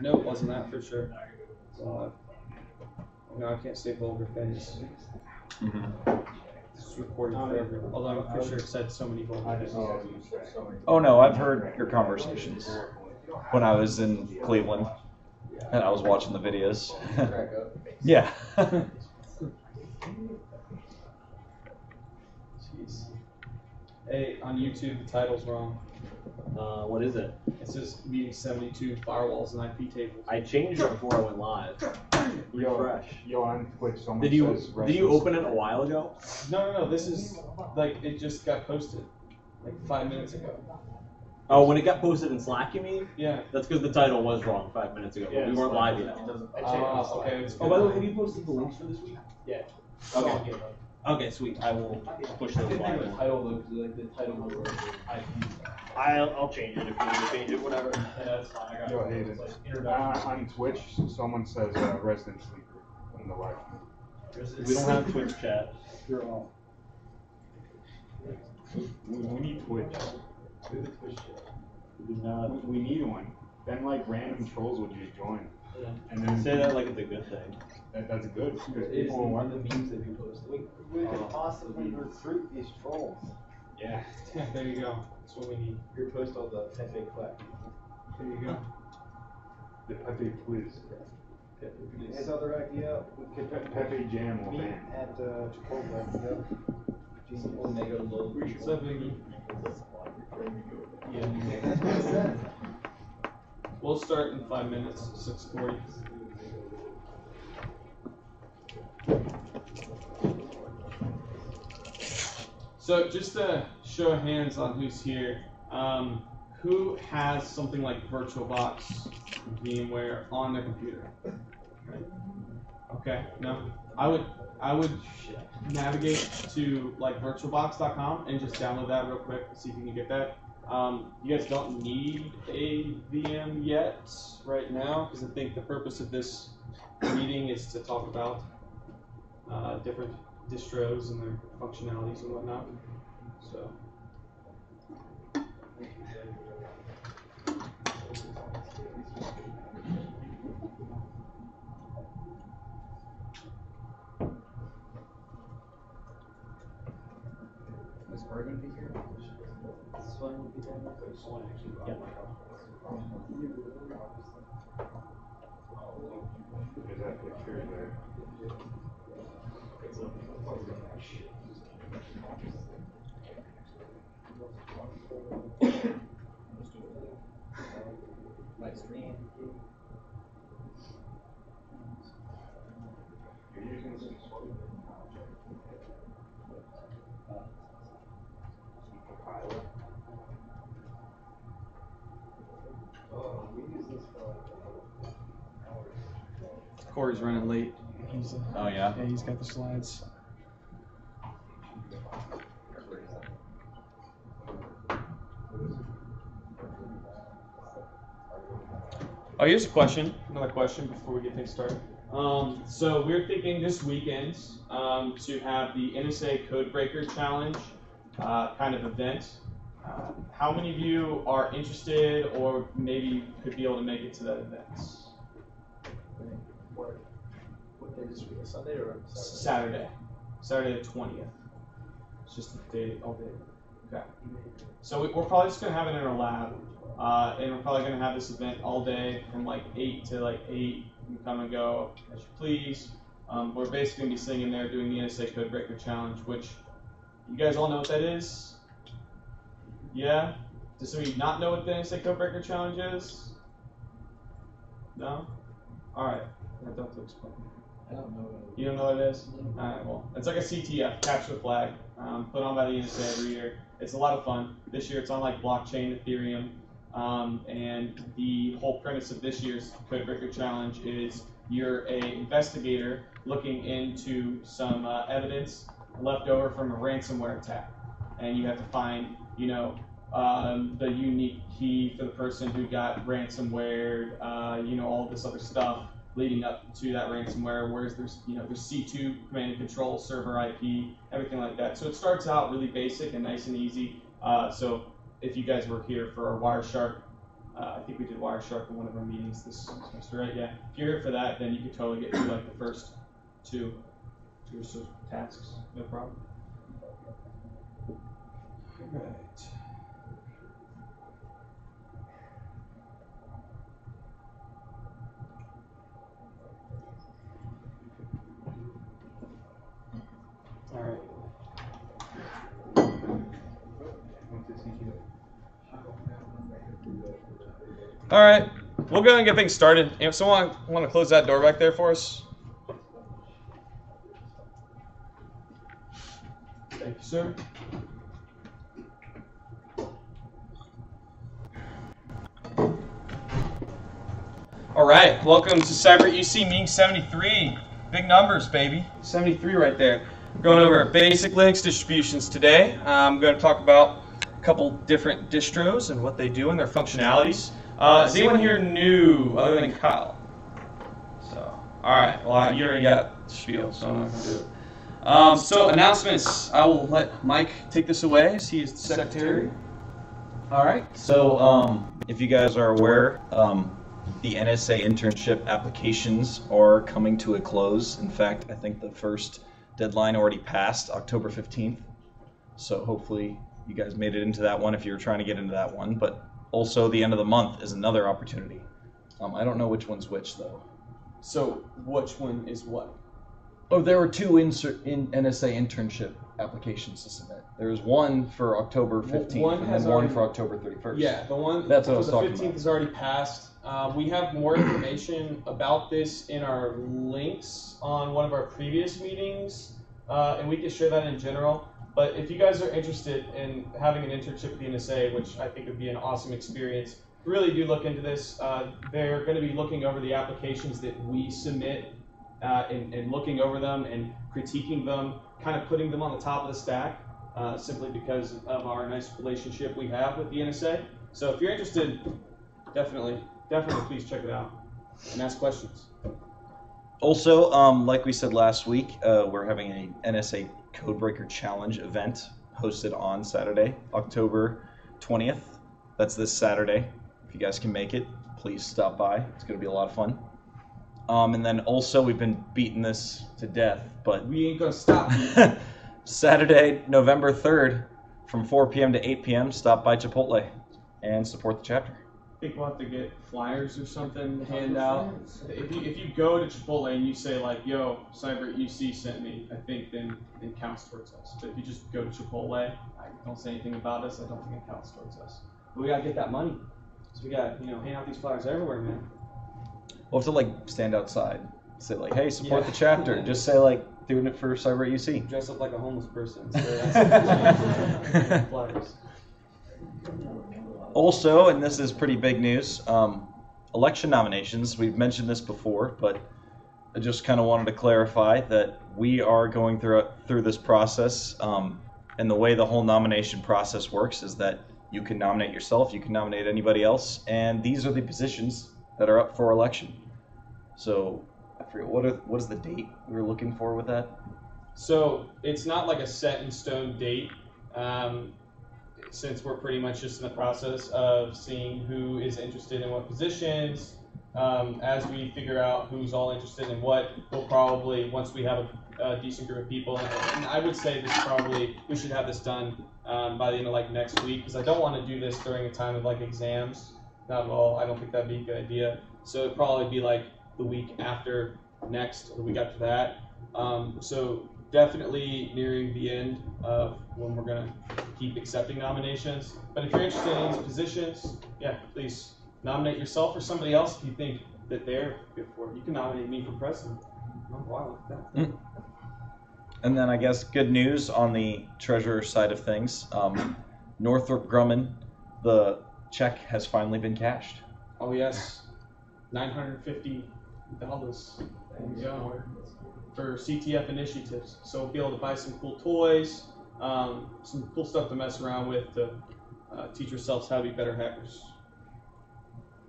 No, it wasn't that for sure. No, I can't say vulgar things. It's recorded for everyone. Although I'm pretty sure it said so many vulgar things. Oh no, I've heard your conversations when I was in Cleveland and I was watching the videos. Yeah. Jeez. Hey, on YouTube, the title's wrong. What is it? It says meeting 72 firewalls and IP tables. I changed it before I went live. Refresh. Yo, on Twitch, someone Did you says open it a while ago? No. This is like it just got posted like 5 minutes ago. Oh, when it got posted in Slack, you mean? Yeah. That's because the title was wrong 5 minutes ago. But we weren't live yet. Okay. Oh, by the way, have you posted the links for this week? Yeah. Okay. Okay, sweet. I will push those live. I'll change it if you need to change it, whatever. Yeah, that's fine. I got Yo, it. Hayden, on Twitch, someone says resident sleeper in the live. We don't have Twitch chat. You're all. We need Twitch. We need one. Then like random trolls would just join. Yeah. And then Say that like it's a good thing. That's good because It's people one of the memes that you post. We could possibly recruit these trolls. Yeah. Yeah, there you go. That's what we need. You post all the Pepe Clack. There you go. The Pepe Quiz. His other idea, we could Pepe Jam will meet ban. at Chipotle. Omega low. What's up, Iggy? Yeah. We'll start in 5 minutes, 6:40. So just a show of hands on who's here. Who has something like VirtualBox, VMware on their computer? Right? Okay, no. I would navigate to like virtualbox.com and just download that real quick to see if you can get that. You guys don't need a VM yet right now because I think the purpose of this meeting is to talk about different distros and their functionalities and whatnot. So. Is Corey going to be here? This one will be there. This one actually. Yeah. Is that picture there? My screen. You're using this pilot. Oh, we use this for Corey's running late. Oh yeah. Yeah, he's got the slides. Oh, here's a question. Another question before we get things started. So we're thinking this weekend to have the NSA Codebreaker Challenge kind of event. How many of you are interested or maybe could be able to make it to that event? what day this week? Sunday or Saturday. Saturday the 20th. It's just the day, all day. Okay. So we're probably just going to have it in our lab. And we're probably going to have this event all day from like 8 to like 8. You can come and go as you please. We're basically going to be sitting in there doing the NSA Codebreaker Challenge, which you guys all know what that is? Yeah? Does somebody not know what the NSA Codebreaker Challenge is? No? Alright. I don't have to explain. I don't know. You don't know what it is? Alright, well, it's like a CTF, capture the flag, put on by the NSA every year. It's a lot of fun. This year it's on like blockchain, Ethereum, and the whole premise of this year's Codebreaker Challenge is you're an investigator looking into some evidence left over from a ransomware attack, and you have to find, you know, the unique key for the person who got ransomware, you know, all this other stuff leading up to that ransomware, whereas there's C2 command and control, server IP, everything like that. So it starts out really basic and nice and easy. So if you guys were here for our Wireshark I think we did Wireshark in one of our meetings this semester, right? Yeah. If you're here for that, then you could totally get through like the first two or so tasks, no problem. Right. All right. All right, we'll go and get things started. If someone want to close that door back there for us. Thank you, sir. All right, welcome to Cyber UC meeting 73. Big numbers, baby. 73 right there. Going over basic Linux distributions today. I'm going to talk about a couple different distros and what they do and their functionalities. Is anyone here new other than Kyle? So, all right. Well, you already got the spiel, so I'm not going to do it. So announcements. I will let Mike take this away as he is the secretary. All right. So, if you guys are aware, the NSA internship applications are coming to a close. In fact, I think the first deadline already passed, October 15th. So hopefully you guys made it into that one if you were trying to get into that one. But also the end of the month is another opportunity. I don't know which one's which, though. So which one is what? Oh, there were two NSA internship applications to submit. There was one for October 15th One and has then one already- for October 31st. Yeah, the one That's what I for was the talking 15th about. is already passed. We have more information about this in our links on one of our previous meetings, and we can share that in general. But if you guys are interested in having an internship with the NSA, which I think would be an awesome experience, really do look into this. They're going to be looking over the applications that we submit and looking over them and critiquing them, kind of putting them on the top of the stack, simply because of our nice relationship we have with the NSA. So if you're interested, definitely please check it out and ask questions. Also, like we said last week, we're having an NSA Codebreaker Challenge event hosted on Saturday, October 20th. That's this Saturday. If you guys can make it, please stop by. It's going to be a lot of fun. And then also, we've been beating this to death, but We ain't gonna stop. Saturday, November 3rd, from 4 p.m. to 8 p.m., stop by Chipotle and support the chapter. I think we'll have to get flyers or something to hand out. If you go to Chipotle and you say like, "Yo, Cyber at UC sent me," I think then it counts towards us. But if you just go to Chipotle, don't say anything about us, I don't think it counts towards us. But we gotta get that money, so we gotta hand out these flyers everywhere, man. We'll have to like stand outside, say like, "Hey, support Yeah. the chapter." Just say like, doing it for Cyber at UC. Dress up like a homeless person. So that's flyers. Also, and this is pretty big news, election nominations. We've mentioned this before, but I just kind of wanted to clarify that we are going through this process, and the way the whole nomination process works is that you can nominate yourself, you can nominate anybody else, and these are the positions that are up for election. So I forget what is the date we were looking for with that? So it's not like a set in stone date, since we're pretty much just in the process of seeing who is interested in what positions. As we figure out who's all interested in what, we'll probably, once we have a decent group of people, and I would say we should have this done by the end of like next week, because I don't want to do this during a time of like exams. Not at all. I don't think that'd be a good idea. So it'd probably be like the week after next, or the week after that. So definitely nearing the end of when we're going to keep accepting nominations. But if you're interested in these positions, yeah, please nominate yourself or somebody else if you think that they're good for it. You can nominate me for president. I'm wild with that. And then I guess good news on the treasurer side of things. Northrop Grumman, the check has finally been cashed. Oh yes, $950. There you go. For CTF initiatives. So we'll be able to buy some cool toys, some cool stuff to mess around with to teach ourselves how to be better hackers.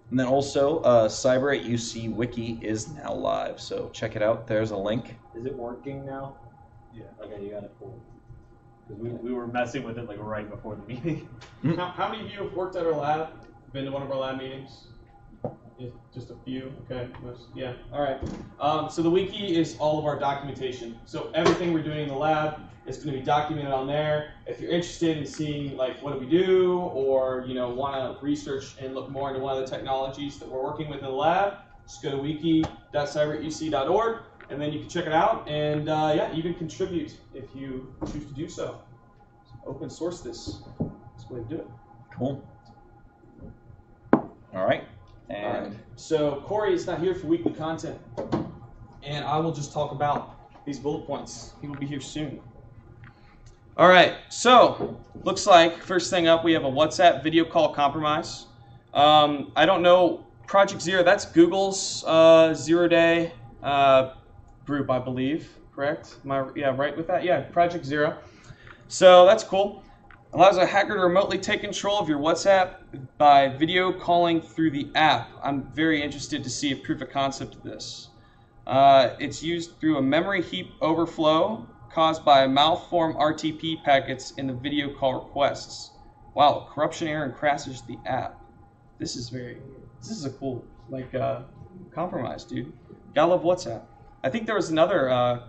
And then also, Cyber at UC Wiki is now live, so check it out. There's a link. Is it working now? Yeah. Okay, you got it cool. Because we were messing with it like right before the meeting. How many of you have worked at our lab? been to one of our lab meetings? Yeah, just a few. Okay. Yeah. All right. So the wiki is all of our documentation. So everything we're doing in the lab is going to be documented on there. If you're interested in seeing like what do we do, or want to research and look more into one of the technologies that we're working with in the lab, just go to wiki.cyberuc.org, and then you can check it out and yeah, even contribute if you choose to do so. Open source this. That's the way to do it. Cool. All right. And All right. So Corey is not here for weekly content, and I will just talk about these bullet points. He will be here soon. All right, so looks like first thing up, we have a WhatsApp video call compromise. I don't know, Project Zero, that's Google's zero-day group, I believe, correct? Am I right with that? Yeah, Project Zero. So that's cool. Allows a hacker to remotely take control of your WhatsApp by video calling through the app. I'm very interested to see a proof of concept of this. It's used through a memory heap overflow caused by malformed RTP packets in the video call requests. Wow, corruption error and crashes the app. This is a cool compromise, dude. Gotta love WhatsApp. I think there was another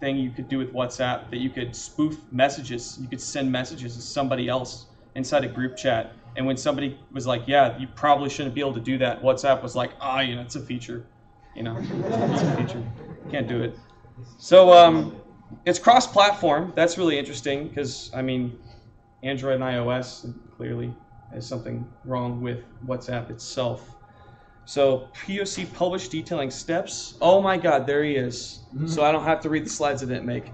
thing you could do with WhatsApp, that you could spoof messages. You could send messages to somebody else inside a group chat, and when somebody was like, yeah, you probably shouldn't be able to do that, WhatsApp was like, it's a feature. It's a feature. Can't do it. So it's cross-platform. That's really interesting because, Android and iOS clearly has something wrong with WhatsApp itself. So POC published detailing steps. Oh my God, there he is. Mm-hmm. So I don't have to read the slides I didn't make.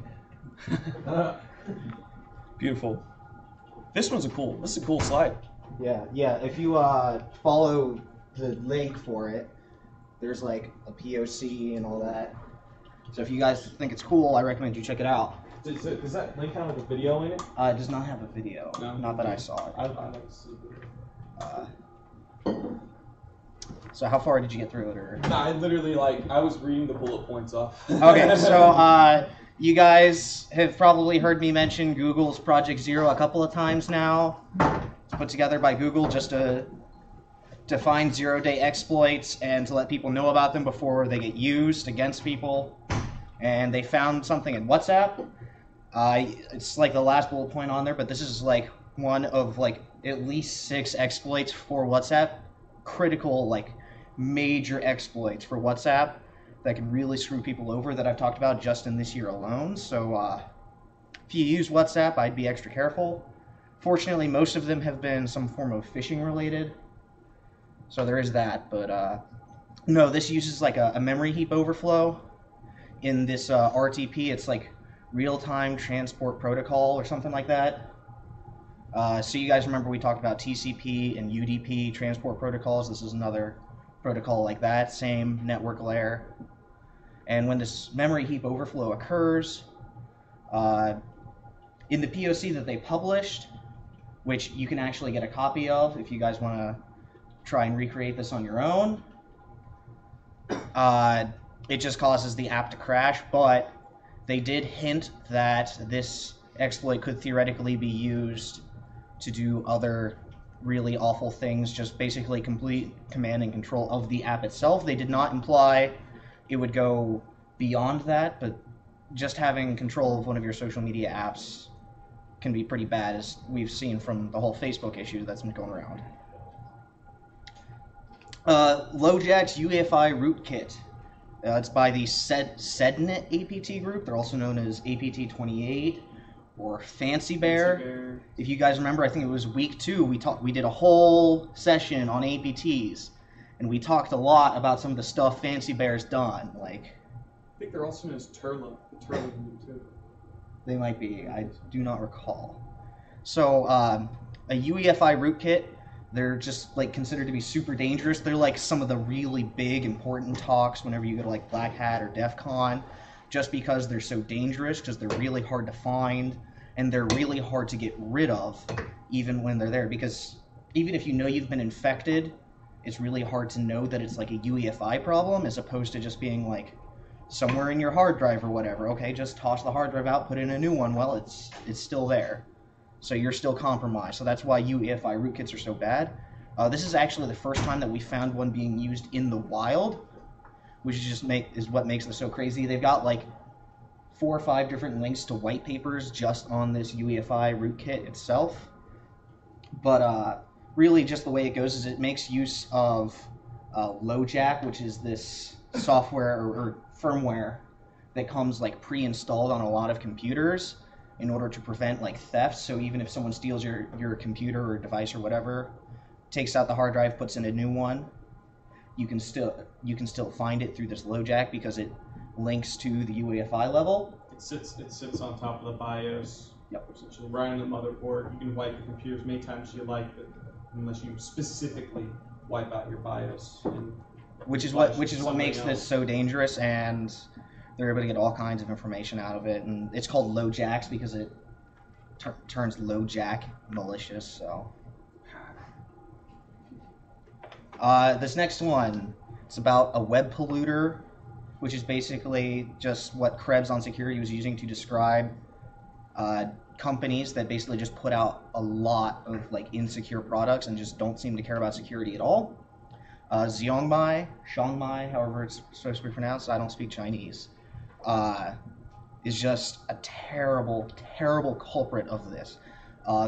Beautiful. This is a cool slide. Yeah. If you follow the link for it, there's like a POC and all that. So if you guys think it's cool, I recommend you check it out. Does that link have like a video in it? It does not have a video. No? Not that I saw it. I'd like to see it. So how far did you get through it? Or? No, I literally I was reading the bullet points off. Okay, so you guys have probably heard me mention Google's Project Zero a couple of times now. It's put together by Google just to find zero-day exploits and to let people know about them before they get used against people. And they found something in WhatsApp. It's like the last bullet point on there, but this is like one of at least 6 exploits for WhatsApp. Critical, major exploits for WhatsApp that can really screw people over that I've talked about just in this year alone. So if you use WhatsApp, I'd be extra careful. Fortunately, most of them have been some form of phishing related. So there is that, but no, this uses a memory heap overflow. In this RTP, it's real-time transport protocol or something like that. So you guys remember we talked about TCP and UDP transport protocols. This is another protocol like that, same network layer. And when this memory heap overflow occurs, in the POC that they published, which you can actually get a copy of if you guys want to try and recreate this on your own, it just causes the app to crash, but they did hint that this exploit could theoretically be used to do other really awful things, just basically complete command and control of the app itself. They did not imply it would go beyond that, but just having control of one of your social media apps can be pretty bad, as we've seen from the whole Facebook issue that's been going around. LoJack's UEFI rootkit. It's by the SEDNet APT group. They're also known as APT28 or Fancy Bear. If you guys remember, I think it was week 2. We did a whole session on APTs, and we talked a lot about some of the stuff Fancy Bear's done. I think they're also known as Turla. The Turla group too. They might be. I do not recall. So a UEFI rootkit. They're just considered to be super dangerous. They're some of the really big important talks whenever you go to Black Hat or DEF CON, just because they're so dangerous, because they're really hard to find, and they're really hard to get rid of even when they're there. Because even if you know you've been infected, it's really hard to know that it's a UEFI problem, as opposed to just being somewhere in your hard drive or whatever. Okay, just toss the hard drive out, put in a new one. Well, it's still there. So you're still compromised. So that's why UEFI rootkits are so bad. This is actually the first time that we found one being used in the wild, which is what makes this so crazy. They've got like 4 or 5 different links to white papers just on this UEFI rootkit itself. But really, just the way it goes is it makes use of LoJack, which is this software or firmware that comes like pre-installed on a lot of computers in order to prevent like theft. So even if someone steals your computer or device or whatever, takes out the hard drive, puts in a new one, you can still find it through this LoJack because it links to the UEFI level. It sits on top of the BIOS. Yep. Essentially, right on the motherboard. You can wipe your computer as many times as you like, but unless you specifically wipe out your BIOS. Which is what makes this so dangerous, and they're able to get all kinds of information out of it. And it's called LoJacks because it turns LoJack malicious. So this next one, it's about a web polluter, which is basically just what Krebs on Security was using to describe companies that basically just put out a lot of like insecure products and just don't seem to care about security at all. Xiongmai, however it's supposed to be pronounced, I don't speak Chinese, is just a terrible, terrible culprit of this.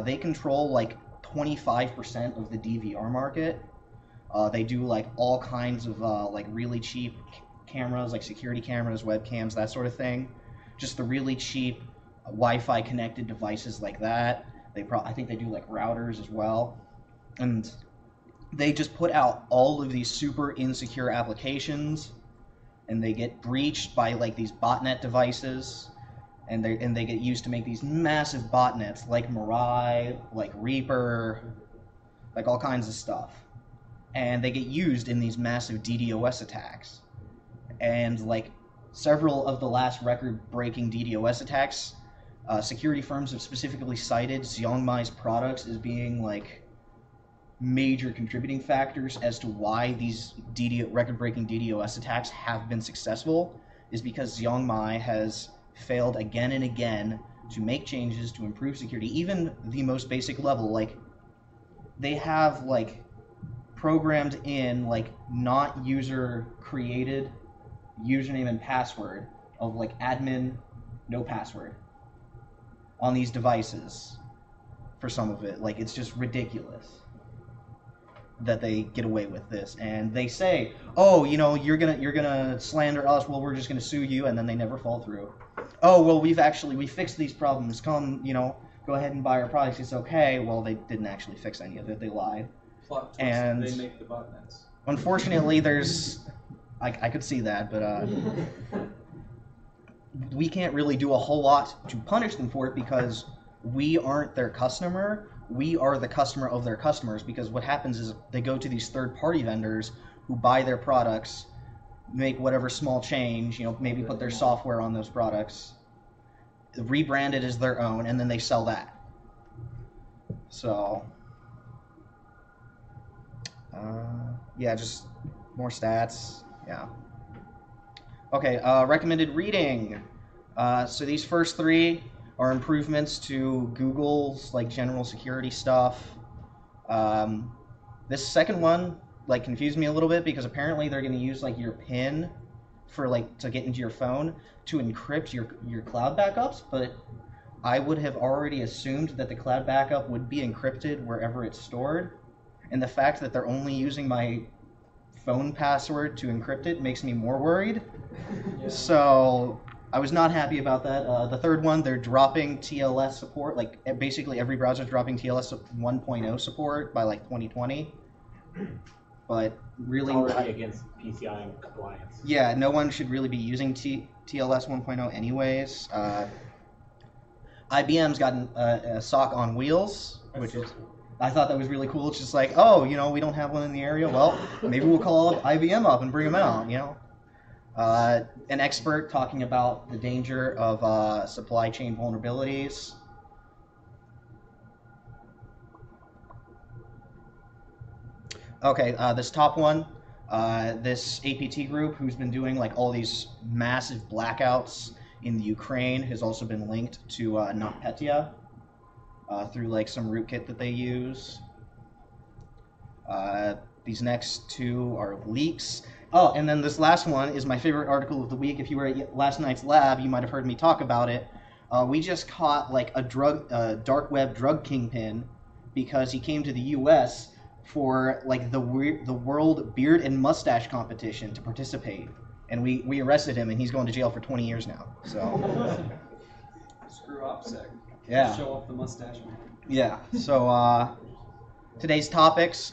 They control like 25% of the DVR market. They do like all kinds of like really cheap cameras, like security cameras, webcams, that sort of thing. Just the really cheap Wi-Fi connected devices like that. I think they do like routers as well. And they just put out all of these super insecure applications, and they get breached by like these botnet devices, and they get used to make these massive botnets like Mirai, like Reaper, like all kinds of stuff. And they get used in these massive DDoS attacks. And like several of the last record-breaking DDoS attacks, security firms have specifically cited Xiongmai's products as being like major contributing factors as to why these record-breaking DDoS attacks have been successful, is because Xiongmai has failed again and again to make changes to improve security, even the most basic level. Like they have like programmed in like not user created username and password of like admin no password on these devices for some of it. Like it's just ridiculous that they get away with this, and they say, oh, you know, you're gonna slander us, well, we're just gonna sue you, and then they never fall through. Oh, well, we fixed these problems, come, you know, go ahead and buy our products, it's okay. Well, they didn't actually fix any of it, they lied. Plot twist, And they make the botnets. Unfortunately, I could see that, but we can't really do a whole lot to punish them for it because we aren't their customer. We are the customer of their customers, because what happens is they go to these third-party vendors who buy their products, make whatever small change, you know, maybe put their software on those products, rebrand it as their own, and then they sell that. So, yeah, just more stats. Yeah. Okay, recommended reading. So these first 3 are improvements to Google's like general security stuff. This second one like confused me a little bit because apparently they're going to use like your PIN for like to get into your phone to encrypt your cloud backups, but I would have already assumed that the cloud backup would be encrypted wherever it's stored, and the fact that they're only using my phone password to encrypt it makes me more worried. Yeah. So I was not happy about that. The third one, they're dropping TLS support. Like basically every browser's dropping TLS 1.0 support by like 2020. But really, already against PCI compliance. Yeah, no one should really be using TLS 1.0 anyways. IBM's gotten a SOC on wheels, which is, I thought that was really cool. It's just like, oh, you know, we don't have one in the area. Well, maybe we'll call IBM up and bring them out, you know. An expert talking about the danger of supply chain vulnerabilities. Okay, this top one, this APT group who's been doing like all these massive blackouts in the Ukraine has also been linked to NotPetya through like some rootkit that they use. These next two are leaks. Oh, and then this last one is my favorite article of the week. If you were at last night's lab, you might have heard me talk about it. We just caught like a dark web drug kingpin because he came to the U.S. for like the world beard and mustache competition to participate, and we arrested him, and he's going to jail for 20 years now. So Screw OPSEC. yeah, Show off the mustache, man. yeah. So today's topics.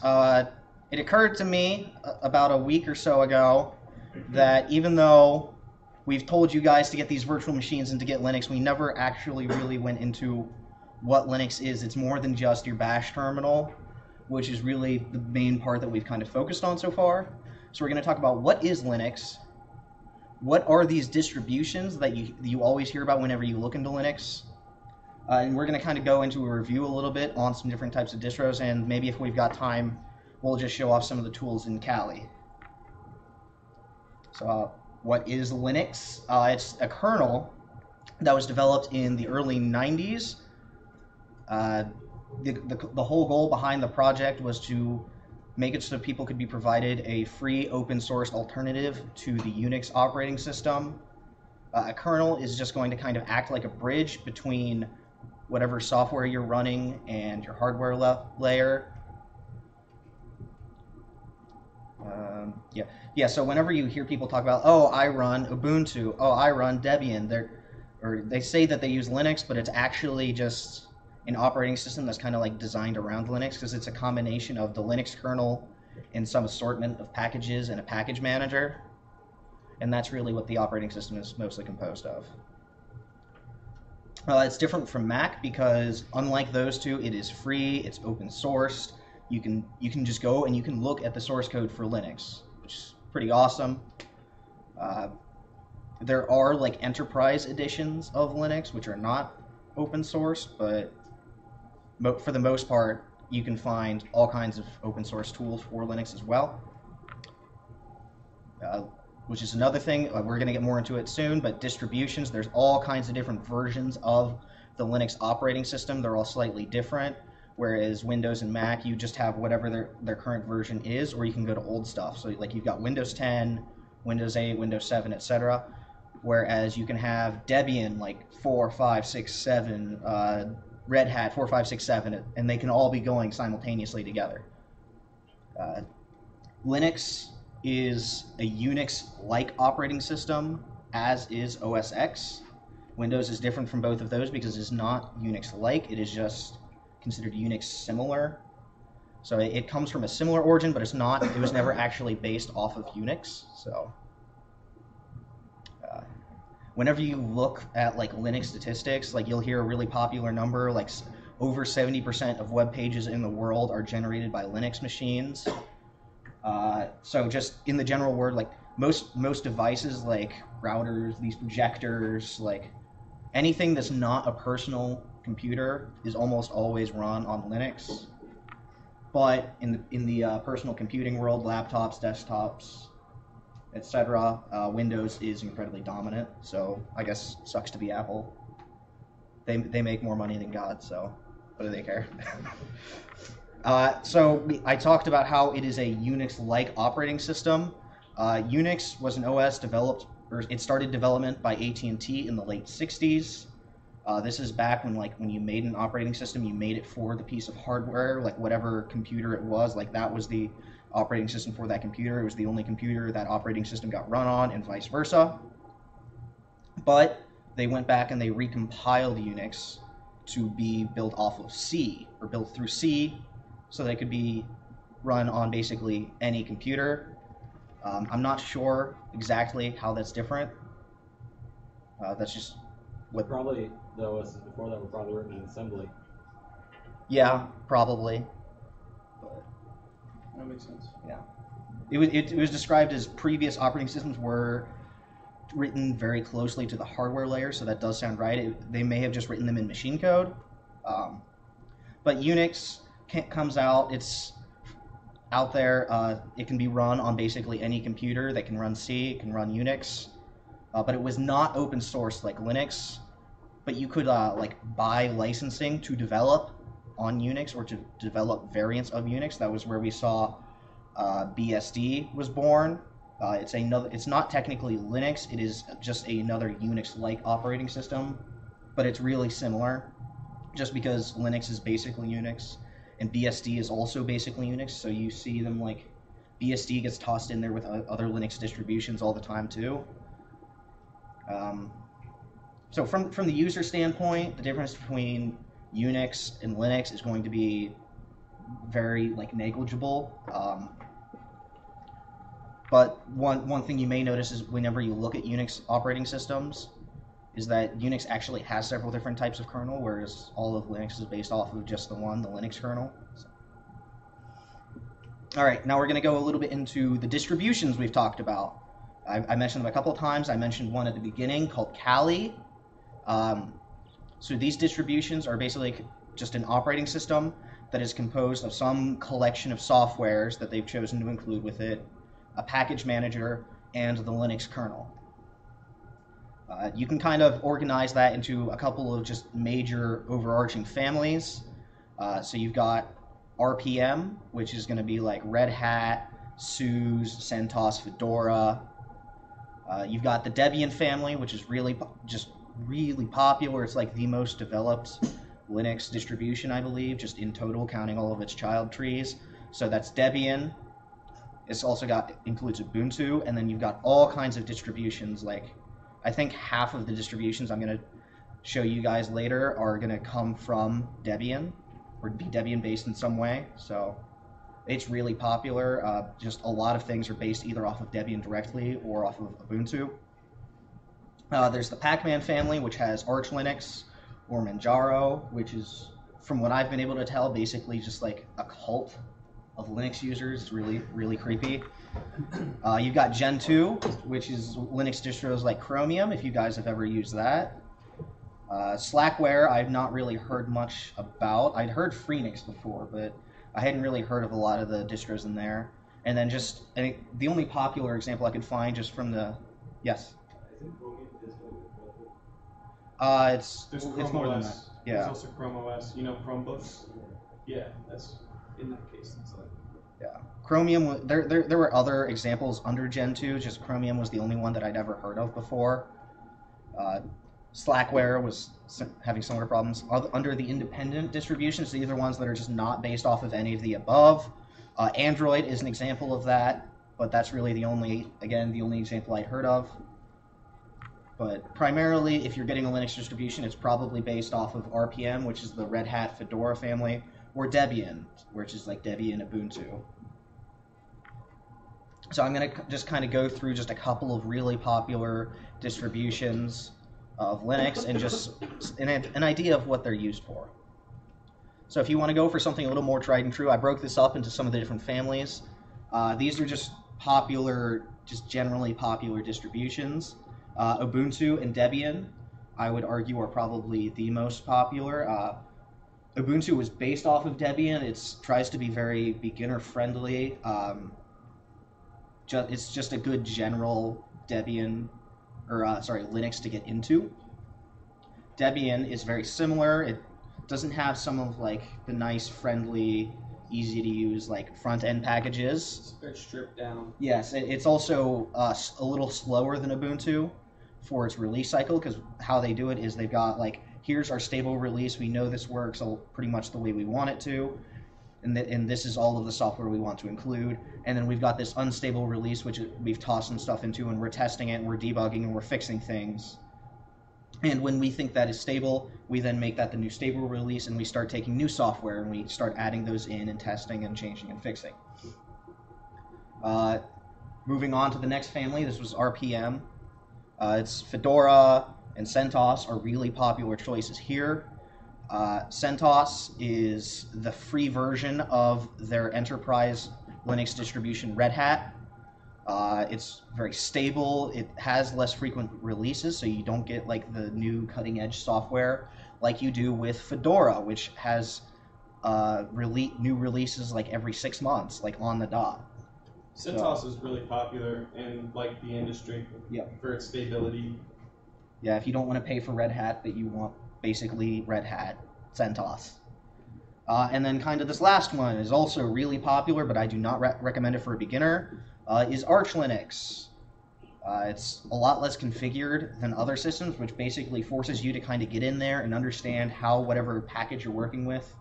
It occurred to me about a week or so ago that even though we've told you guys to get these virtual machines and to get Linux, we never actually really went into what Linux is. It's more than just your bash terminal, which is really the main part that we've kind of focused on so far. So we're going to talk about what is Linux, what are these distributions that you always hear about whenever you look into Linux, and we're going to kind of go into a review a little bit on some different types of distros, and maybe if we've got time, we'll just show off some of the tools in Kali. So what is Linux? It's a kernel that was developed in the early 90s. The whole goal behind the project was to make it so people could be provided a free open source alternative to the Unix operating system. A kernel is just going to kind of act like a bridge between whatever software you're running and your hardware layer. So whenever you hear people talk about, oh, I run Ubuntu, oh, I run Debian, they say that they use Linux, but it's actually just an operating system that's kind of like designed around Linux, because it's a combination of the Linux kernel and some assortment of packages and a package manager, and that's really what the operating system is mostly composed of. It's different from Mac because unlike those two, it is free, it's open sourced. You can just go and you can look at the source code for Linux, which is pretty awesome. There are like enterprise editions of Linux, which are not open source, but for the most part, you can find all kinds of open source tools for Linux as well. Which is another thing, we're going to get more into it soon, but distributions, there's all kinds of different versions of the Linux operating system. They're all slightly different. Whereas Windows and Mac, you just have whatever their current version is, or you can go to old stuff. So like you've got Windows 10, Windows 8, Windows 7, etc. Whereas you can have Debian like 4, 5, 6, 7, Red Hat 4, 5, 6, 7, and they can all be going simultaneously together. Linux is a Unix-like operating system, as is OS X. Windows is different from both of those because it's not Unix-like, it is just considered Unix similar. So it comes from a similar origin, but it was never actually based off of Unix. So whenever you look at like Linux statistics, like you'll hear a really popular number, like over 70% of web pages in the world are generated by Linux machines. So just in the general word, like most devices like routers, these projectors, like anything that's not a personal computer is almost always run on Linux. But in the personal computing world, laptops, desktops, etc., Windows is incredibly dominant. So I guess sucks to be Apple. They make more money than God, so what do they care? I talked about how it is a Unix-like operating system. Unix was an OS developed, or it started development by AT&T in the late 60s. This is back when you made an operating system, you made it for the piece of hardware, like whatever computer it was, like that was the operating system for that computer. It was the only computer that operating system got run on, and vice versa. But they went back and they recompiled Unix to be built off of C, or built through C, so they could be run on basically any computer. I'm not sure exactly how that's different. That's just what... Probably the OSs before that were probably written in assembly. Yeah, probably. But That makes sense. yeah, it was described as previous operating systems were written very closely to the hardware layer, so that does sound right. They may have just written them in machine code. But Unix comes out, it's out there, it can be run on basically any computer that can run C, it can run Unix, but it was not open source like Linux, but you could like buy licensing to develop on Unix or to develop variants of Unix. That was where we saw BSD was born. It's not technically Linux. It is just another Unix-like operating system, but it's really similar, just because Linux is basically Unix, and BSD is also basically Unix. So you see them like BSD gets tossed in there with other Linux distributions all the time too. So from the user standpoint, the difference between Unix and Linux is going to be very like negligible. But one thing you may notice is whenever you look at Unix operating systems, is that Unix actually has several different types of kernel, whereas all of Linux is based off of just the Linux kernel. So. All right, now we're going to go a little bit into the distributions we've talked about. I mentioned them a couple of times. I mentioned one at the beginning called Kali. So these distributions are basically just an operating system that is composed of some collection of softwares that they've chosen to include with it, a package manager, and the Linux kernel. You can kind of organize that into a couple of just major overarching families. So you've got RPM, which is going to be like Red Hat, SUSE, CentOS, Fedora. You've got the Debian family, which is really popular. It's like the most developed Linux distribution, I believe, just in total, counting all of its child trees. So that's Debian. It's also includes Ubuntu, and then you've got all kinds of distributions. Like, I think half of the distributions I'm going to show you guys later are going to come from Debian, or be Debian based in some way. So it's really popular. Just a lot of things are based either off of Debian directly or off of Ubuntu. There's the Pacman family, which has Arch Linux, or Manjaro, which is, from what I've been able to tell, basically just like a cult of Linux users. It's really, really creepy. You've got Gentoo, which is Linux distros like Chromium, if you guys have ever used that. Slackware, I've not really heard much about. I'd heard Freenix before, but I hadn't really heard of a lot of the distros in there. And then just, I think the only popular example I could find just from the, yes? It's more than that. Yeah. There's also Chrome OS. You know Chromebooks? Yeah, that's in that case. It's like. Yeah. Chromium, there were other examples under Gentoo, just Chromium was the only one that I'd ever heard of before. Slackware was having similar problems. Under the independent distributions, these are ones that are just not based off of any of the above. Android is an example of that, but that's really the only example I'd heard of. But primarily, if you're getting a Linux distribution, it's probably based off of RPM, which is the Red Hat Fedora family, or Debian, which is like Debian Ubuntu. So I'm going to just kind of go through just a couple of really popular distributions of Linux and just an idea of what they're used for. So if you want to go for something a little more tried and true, I broke this up into some of the different families. These are just popular, just generally popular distributions. Ubuntu and Debian, I would argue, are probably the most popular. Ubuntu was based off of Debian. It tries to be very beginner-friendly. It's just a good general Linux to get into. Debian is very similar. It doesn't have some of like the nice, friendly, easy to use like front-end packages. It's very stripped down. Yes, it's also a little slower than Ubuntu for its release cycle, because how they do it is they've got like, here's our stable release, we know this works pretty much the way we want it to, and this is all of the software we want to include, and then we've got this unstable release which we've tossed some stuff into, and we're testing it, and we're debugging, and we're fixing things. And when we think that is stable, we then make that the new stable release, and we start taking new software, and we start adding those in and testing and changing and fixing. Moving on to the next family, this was RPM. It's Fedora and CentOS are really popular choices here. CentOS is the free version of their enterprise Linux distribution Red Hat. It's very stable. It has less frequent releases, so you don't get like the new cutting-edge software like you do with Fedora, which has new releases like every 6 months, like on the dot. CentOS is really popular in like the industry for its stability. Yeah, if you don't want to pay for Red Hat, but you want basically Red Hat, CentOS. And then kind of this last one is also really popular, but I do not recommend it for a beginner, is Arch Linux. It's a lot less configured than other systems, which basically forces you to kind of get in there and understand how whatever package you're working with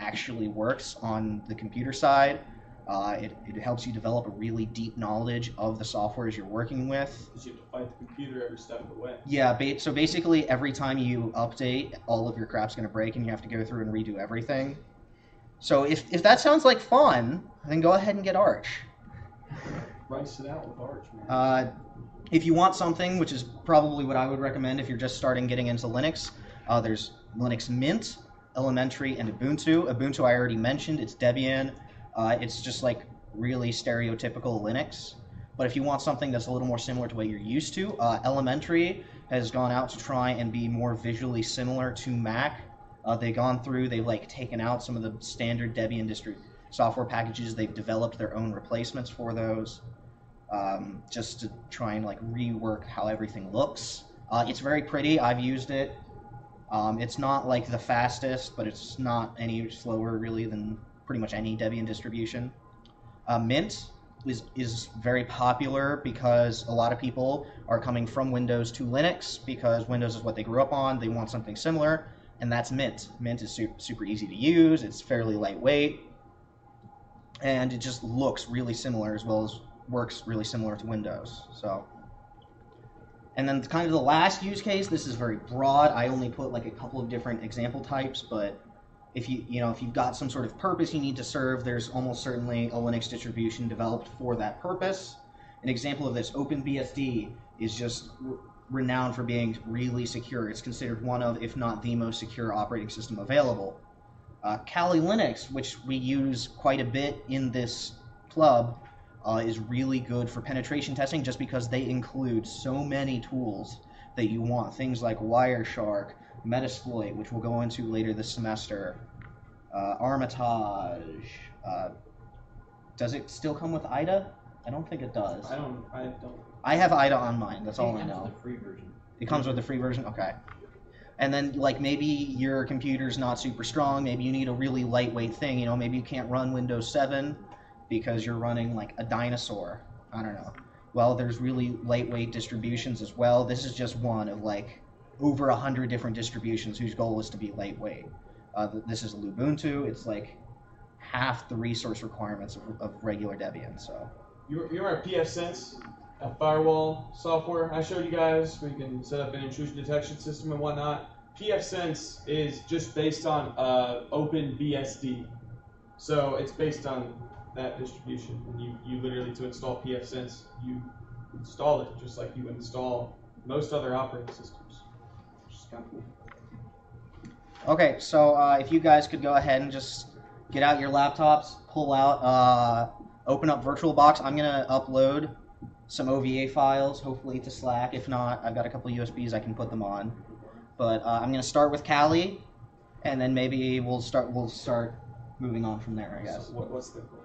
actually works on the computer side. It helps you develop a really deep knowledge of the softwares you're working with. Because you have to fight the computer every step of the way. Yeah, so basically every time you update, all of your crap's going to break and you have to go through and redo everything. So if that sounds like fun, then go ahead and get Arch. Rice it out with Arch, man. If you want something, which is probably what I would recommend if you're just starting getting into Linux, there's Linux Mint, Elementary, and Ubuntu. Ubuntu I already mentioned, it's Debian. It's just like really stereotypical Linux. But if you want something that's a little more similar to what you're used to, Elementary has gone out to try and be more visually similar to Mac. They've gone through, they've like taken out some of the standard Debian software packages. They've developed their own replacements for those, just to try and like rework how everything looks. It's very pretty. I've used it. It's not like the fastest, but it's not any slower really than pretty much any Debian distribution. Mint is very popular because a lot of people are coming from Windows to Linux because Windows is what they grew up on. They want something similar, and that's Mint. Mint is super easy to use. It's fairly lightweight, and it just looks really similar as well as works really similar to Windows. So, and then kind of the last use case, this is very broad. I only put like a couple of different example types, but if you've got some sort of purpose you need to serve, there's almost certainly a Linux distribution developed for that purpose. An example of this, OpenBSD, is just renowned for being really secure. It's considered one of, if not the most secure operating system available. Kali Linux, which we use quite a bit in this club, is really good for penetration testing just because they include so many tools that you want. Things like Wireshark, Metasploit, which we'll go into later this semester, Armitage. Does it still come with IDA? I don't think it does. I don't. I have IDA on mine. That's all I know. The free version. It comes with the free version? Okay. And then, like, maybe your computer's not super strong. Maybe you need a really lightweight thing. You know, maybe you can't run Windows 7 because you're running, like, a dinosaur. I don't know. Well, there's really lightweight distributions as well. This is just one of, like, over 100 different distributions whose goal is to be lightweight. This is Ubuntu. It's, like, half the resource requirements of regular Debian, so... You remember pfSense, a firewall software I showed you guys where you can set up an intrusion detection system and whatnot? pfSense is just based on OpenBSD. So it's based on that distribution. And you literally, to install pfSense, you install it just like you install most other operating systems, which is kind of cool. Okay, so if you guys could go ahead and just get out your laptops, pull out, open up VirtualBox. I'm going to upload some OVA files, hopefully to Slack. If not, I've got a couple USBs I can put them on. But I'm going to start with Kali, and then maybe we'll start moving on from there, I guess. So what's the goal?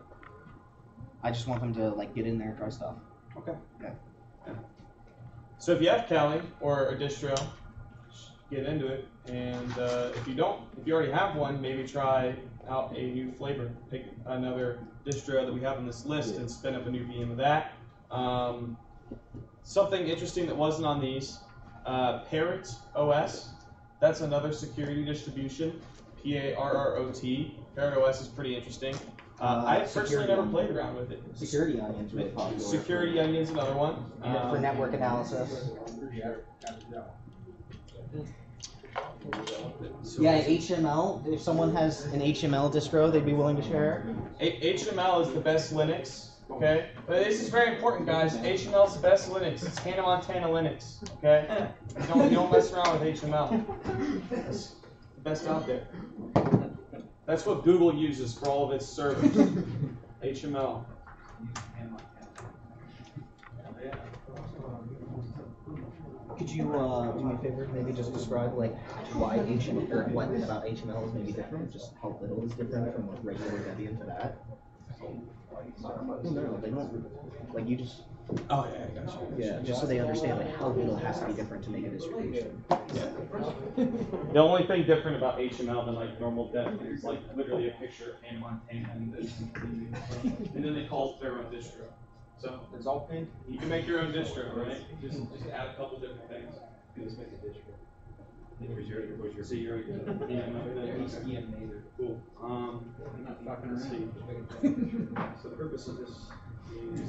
I just want them to like get in there and try stuff. Okay. Yeah. So if you have Kali or a distro, get into it. And if you already have one, maybe try out a new flavor. Pick another distro that we have on this list and spin up a new VM of that. Something interesting that wasn't on these, Parrot OS. That's another security distribution. Parrot. Parrot OS is pretty interesting. I personally never played around with it. Security Onion's really popular. Security Onion's another one. For network analysis. Yeah, HML. If someone has an HML distro, they'd be willing to share. HML is the best Linux. Okay, but this is very important, guys. HML is the best Linux. It's Hannah Montana Linux. Okay, you don't mess around with HML. It's the best out there. That's what Google uses for all of its servers. HML. Could you do me a favor? Maybe just describe like why HTML or what about HTML is maybe different, just how little is different from like regular Debian to that. No, they don't. Like you just Oh yeah, I got you. Yeah, just so they understand like how little has to be different to make a distribution. The only thing different about HTML than like normal dev is like literally a picture of Hannah Montana and then they call it their own distro. So It's all pink. you can make your own distro, right? Just add a couple different things. Just make a distro. So you're yeah, cool. I'm not fucking around. So the purpose of this is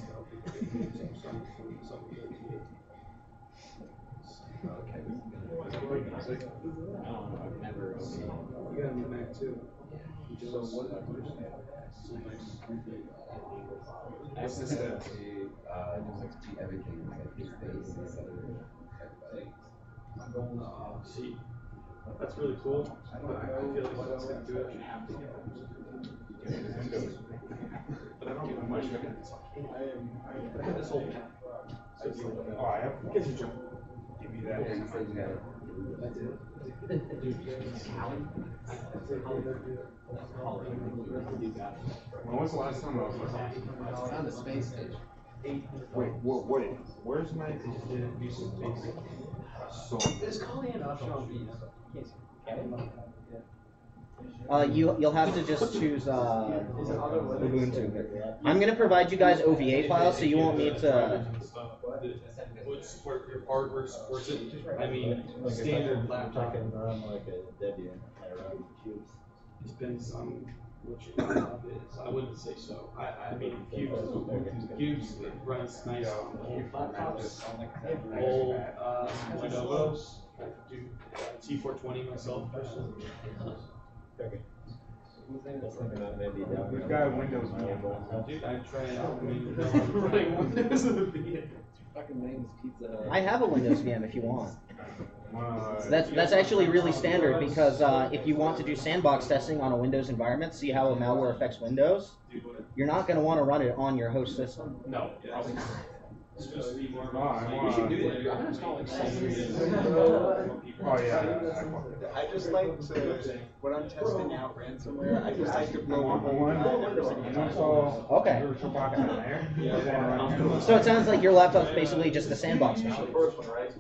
to help people get some Okay. I've never. You got a new Mac too. So what? What's this everything like his face instead of See, that's really cool. But I feel like that's gonna do it. But I don't give much. I have this whole tab. Oh, I have. Give me that. When was the last time I was It's on the space station. Wait, what? Where's my? So. Just call in. I'll show him. You'll have to just choose Ubuntu. I'm gonna provide you guys OVA files, so you won't need to. Would support your hardware supports it. I mean, standard laptop. run like a Debian. I run cubes. It's been some. Which laptop is? I wouldn't say so. I mean, Cubes it runs nice on old laptops, old Lenovo's. I do T420 myself personally. We've got a Windows VM. Dude, I tried out. I mean, running Windows in the VM. Fucking name's Pizza. I have a Windows VM if you want. So That's actually really standard because if you want to do sandbox testing on a Windows environment, see how a malware affects Windows, you're not going to want to run it on your host system. No, probably not. It's supposed to be more. You should do that. I'm just calling Oh yeah. I just like to, when I'm testing out ransomware, I just like to blow up Okay. So it sounds like your laptop's basically just the sandbox machine.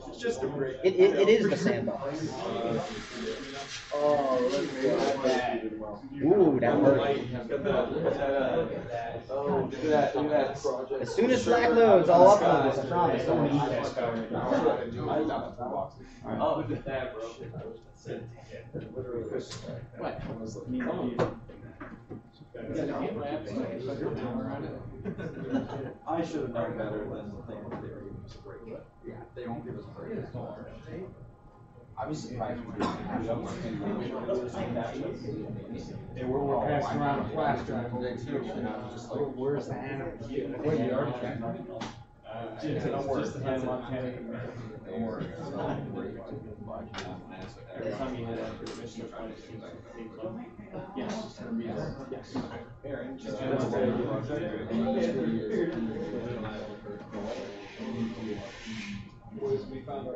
It's just a break. It is the sandbox. Oh, look at that. Ooh, that hurt. Oh, look at that project. As soon as Slack loads, I'll upload this, I promise. Don't worry. Oh, look at that, bro. What? I should have known better than the thing that they were giving us a break. Yeah, they won't give us a break. I was surprised when Yeah, we're passing around a flash drive over too, and I was just like, where's the animal? Wait, you already checked? Don't worry. Just the Hannah Montana. Don't worry. Every time you hit enter, Mr. Fine Yes. Yes. Aaron, just we found our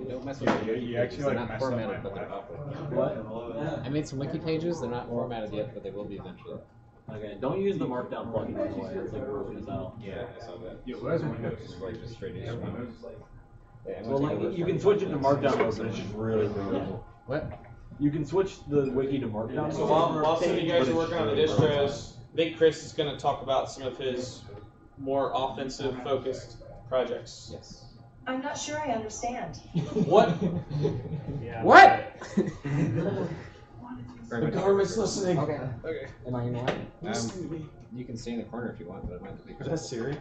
Don't mess with the You actually they're like not messed up formatted, my but they're flash. up. What? I made some wiki pages. They're not formatted yet, but they will be eventually. Okay, don't use the markdown plugin by the way. It's like broken as hell. Yeah, I saw that. Yeah, well, that's Windows. Like just straight in. Well, like, you can switch it to markdown mode, but it's just really brutal. What? You can switch the wiki to markdown. So while some of you guys are working on the distros, Big Chris is going to talk about some of his more offensive focused projects. Yes. I'm not sure I understand. What? What? The government's listening. Okay. Okay. Am I in line? Listen to me. You can stay in the corner if you want, but it might be. Is that Siri?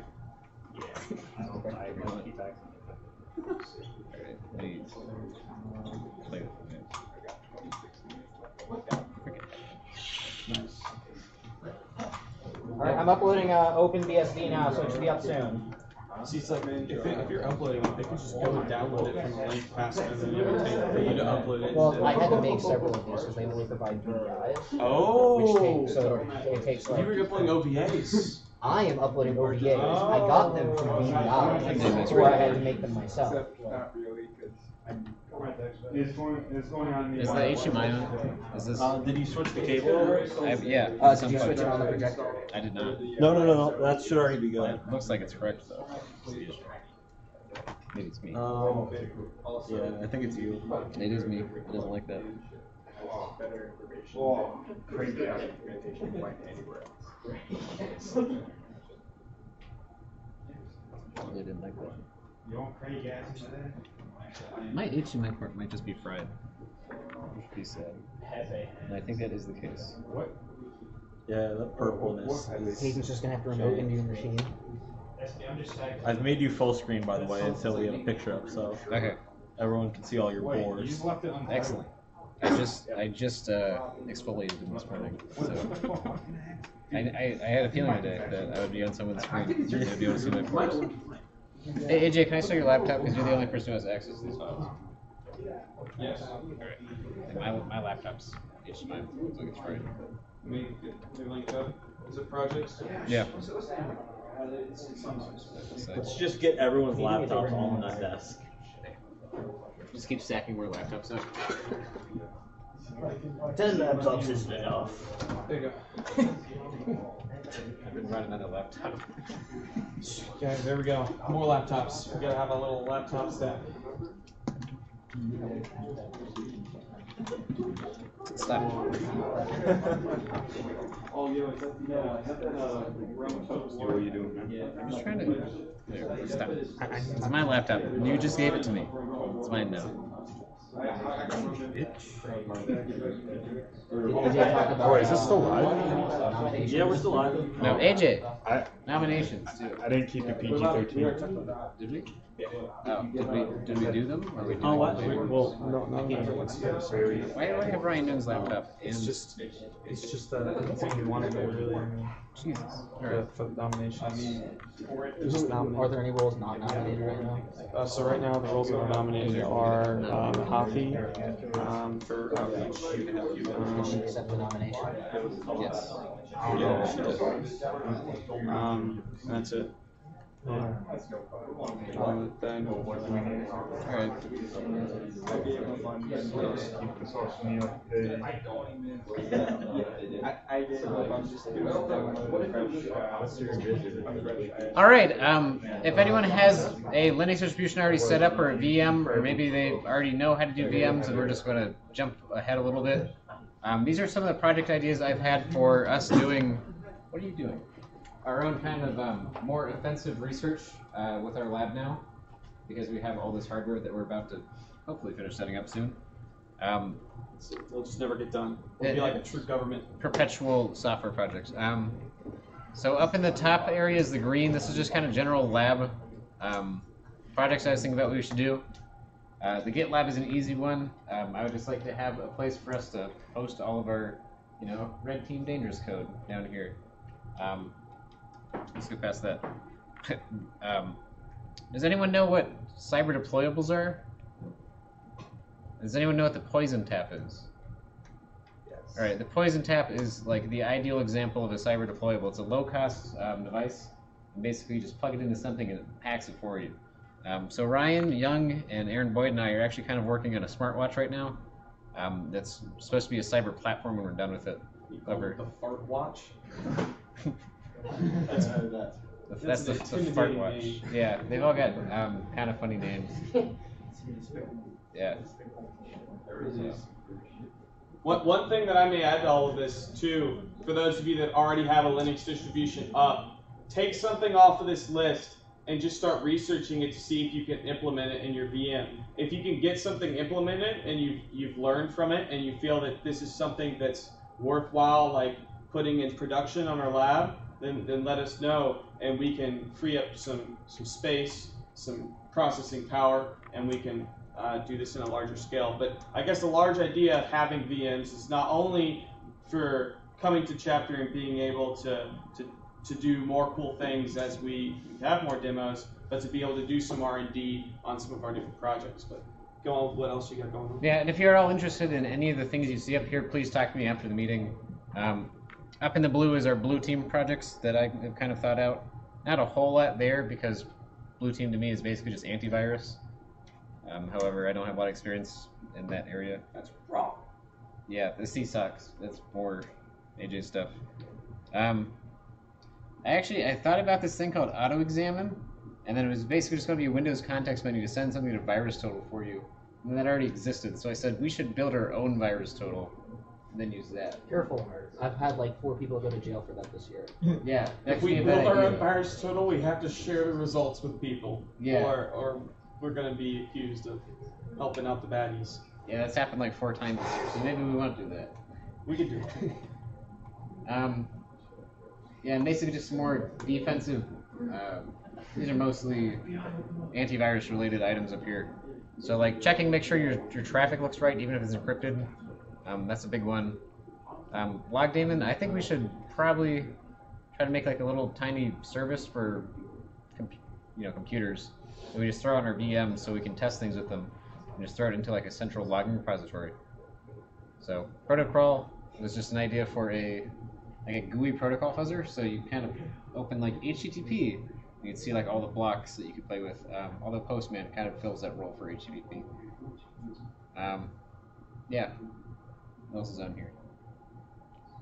Alright, I'm uploading OpenBSD now, so it should be up soon. See, it's like, man, if you're uploading it, they can just go and download it from the link faster than it would take for you to upload it. Well, I had to make several of these because they only provide VDIs. Oh! Which takes, so it takes You like... were uploading OVAs. I am uploading OVAs. I got them from VDIs before I had to make them myself. Not really, because I'm It's going on the. Is the HDMI on? Is this? Did you switch the cable? Yeah. Did you switch it on the projector? I did not. No. That should already be good. It looks like it's correct though. Maybe it's me. Yeah, I think it's you. It is me. It doesn't like that. Oh, crazy. They didn't like that. You want crazy gas today? My HDMI port might just be fried. Which would be sad. And I think that is the case. What? Yeah, the purpleness is. Hayden's just gonna have to remote into your machine. I've made you full screen, by the way, until we have a picture up, so Okay. everyone can see all your Wait, you boards. just left it on. Excellent. I just exfoliated them this morning. So I had a feeling today that I would be on someone's screen. They'd be able to see my pores. Hey AJ, can I show your laptop? Because you're the only person who has access to these files. Yes. Alright. And my laptop's HDMI. Looks like it's right. Maybe link up. Is it projects? Yeah. Let's just get everyone's laptops all on that desk. Just keep stacking more laptops up. 10 laptops isn't enough. There you go. I've been running out of laptop. Okay, there we go. More laptops. We gotta have a little laptop stack. Stop. Oh, yo, is that rum toast? What are you doing, man? I'm just trying to. There, stop. It's my laptop. You just gave it to me. It's mine now. Oh, is this still live? Yeah, we're still live. No, AJ. I Nominations too. I didn't keep it PG-13. Did we? Oh, did we do them? Or we Oh, what? Well, no, everyone's very. Why do I have Ryan Noon's laptop? It's just that's what you wanted to really. Jesus. For the nominations. Are there any roles not nominated right now? So right now the roles that are nominated are Hafi for outreach. Did she accept the nomination? Yes. Yeah, she did. That's it. Yeah. Then. Alright. Alright, if anyone has a Linux distribution already set up or a VM, or maybe they already know how to do VMs and we're just going to jump ahead a little bit. These are some of the project ideas I've had for us doing. What are you doing? Our own kind of more offensive research with our lab now, because we have all this hardware that we're about to hopefully finish setting up soon. They'll just never get done. We'll be like a true government. Perpetual software projects. So up in the top area is the green. This is just kind of general lab projects I was thinking about what we should do. The GitLab is an easy one. I would just like to have a place for us to host all of our, Red Team Dangerous code down here. Let's get past that. Does anyone know what cyber deployables are? Does anyone know what the poison tap is? Yes. Alright, the poison tap is like the ideal example of a cyber deployable. It's a low-cost device. And basically, you just plug it into something and it hacks it for you. So Ryan Young and Aaron Boyd and I are actually kind of working on a smartwatch right now. That's supposed to be a cyber platform when we're done with it. The fart watch. That's the fart watch. name. Yeah, they've all got kind of funny names. Yeah. One thing that I may add to all of this too, for those of you that already have a Linux distribution up, take something off of this list and just start researching it to see if you can implement it in your VM. If you can get something implemented and you've learned from it and you feel that this is something that's worthwhile, like putting in production on our lab, then let us know and we can free up some space, some processing power, and we can do this in a larger scale. But I guess the large idea of having VMs is not only for coming to chapter and being able to do more cool things as we have more demos, but to be able to do some R&D on some of our different projects. But go on with what else you got going on. Yeah, and if you're all interested in any of the things you see up here, please talk to me after the meeting. Up in the blue is our blue team projects that I've kind of thought out. Not a whole lot there because blue team to me is basically just antivirus. However, I don't have a lot of experience in that area. That's wrong. Yeah, the C socks. That's more AJ stuff. I thought about this thing called auto examine, and then it was basically just going to be a Windows context menu to send something to virus total for you. And that already existed, so I said we should build our own virus total, and then use that. Careful. I've had like 4 people go to jail for that this year. Yeah. If we build our own virus total, we have to share the results with people. Yeah. Or we're going to be accused of helping out the baddies. Yeah, that's happened like 4 times this year, so maybe we won't do that. We could do it. Yeah, and basically just more defensive. These are mostly antivirus related items up here. So like checking, make sure your traffic looks right, even if it's encrypted. That's a big one. Log daemon, I think we should probably try to make like a little tiny service for computers. And we just throw on our VMs so we can test things with them, and just throw it into like a central logging repository. So protocol was just an idea for a GUI protocol fuzzer. So you kind of open like HTTP, you can see like all the blocks that you could play with. Although Postman kind of fills that role for HTTP. Yeah. What else is on here?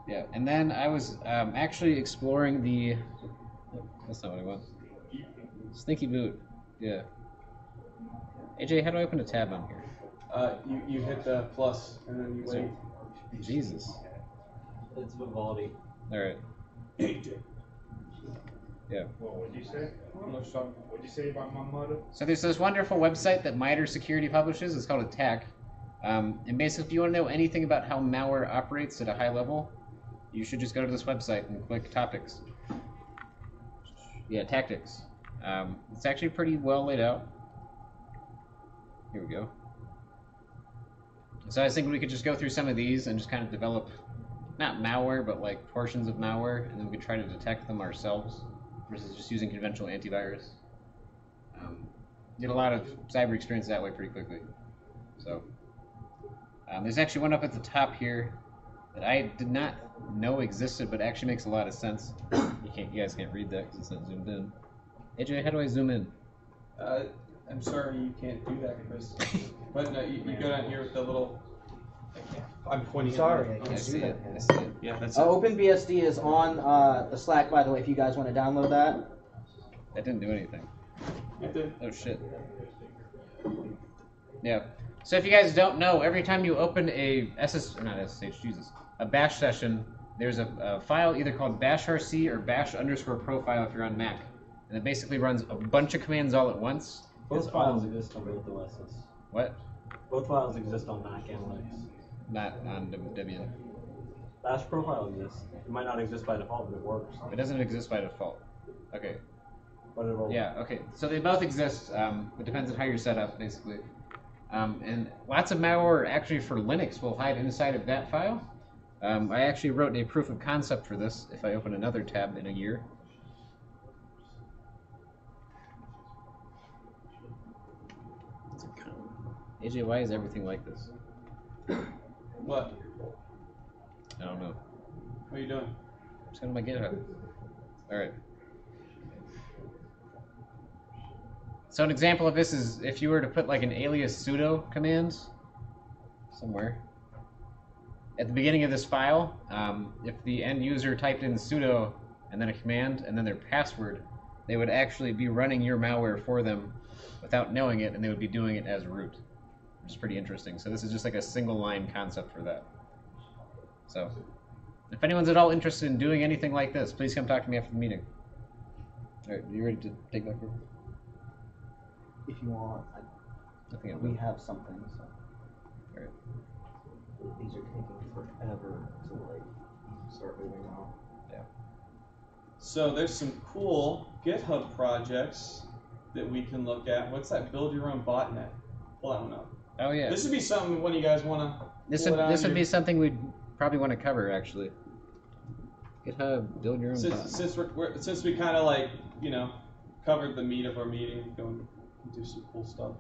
Yeah, and then I was actually exploring the. That's not what I want. Sneaky boot. Yeah. AJ, how do I open a tab on here? You hit the plus and then you wait. Jesus. It's Vivaldi. All right. Yeah. Well, what'd you say? What'd you say about my mother? So there's this wonderful website that MITRE Security publishes. It's called Attack. And basically, if you want to know anything about how malware operates at a high level, you should just go to this website and click Topics. Yeah, Tactics. It's actually pretty well laid out. Here we go. So I was thinking we could just go through some of these and just kind of develop, not malware, but like portions of malware, and then we could try to detect them ourselves versus just using conventional antivirus. Get a lot of cyber experience that way pretty quickly. So there's actually one up at the top here that I did not know existed, but actually makes a lot of sense. You guys can't read that because it's not zoomed in. AJ, how do I zoom in? I'm sorry you can't do that, Chris. But no, you go down here with the little. I'm pointing. Sorry, I I can't see do it. that. I see it. Yeah, that's it. OpenBSD is on the Slack, by the way, if you guys want to download that. That didn't do anything. It did. Oh shit. Yeah. So if you guys don't know, every time you open a a bash session, there's a file either called bashrc or bash_profile if you're on Mac. And it basically runs a bunch of commands all at once. Both files exist on both OSs. What? Both files exist on Mac and Linux. Not on Debian. Bash profile exists. It might not exist by default, but it works. It doesn't exist by default. Okay. But it will. Yeah, okay. So they both exist. It depends on how you're set up, basically. And lots of malware actually for Linux will hide inside of that file. I actually wrote a proof of concept for this if I open another tab in a year. AJ, why is everything like this? What? I don't know. What are you doing? Just go to my GitHub. Alright. So an example of this is if you were to put like an alias sudo command somewhere at the beginning of this file, if the end user typed in sudo and then a command and then their password, they would actually be running your malware for them without knowing it, and they would be doing it as root, which is pretty interesting. So this is just like a single line concept for that. So if anyone's at all interested in doing anything like this, please come talk to me after the meeting. All right, you ready to take back over? If you want, I think we have something. So. All right. These are taking forever to like start moving on. Yeah. So there's some cool GitHub projects that we can look at. What's that? Build your own botnet. Pull that one up. Oh yeah. This would be something when you guys want to. This would be something we'd probably want to cover actually. GitHub, build your own. Since we kind of like covered the meat of our meeting, go and do some cool stuff.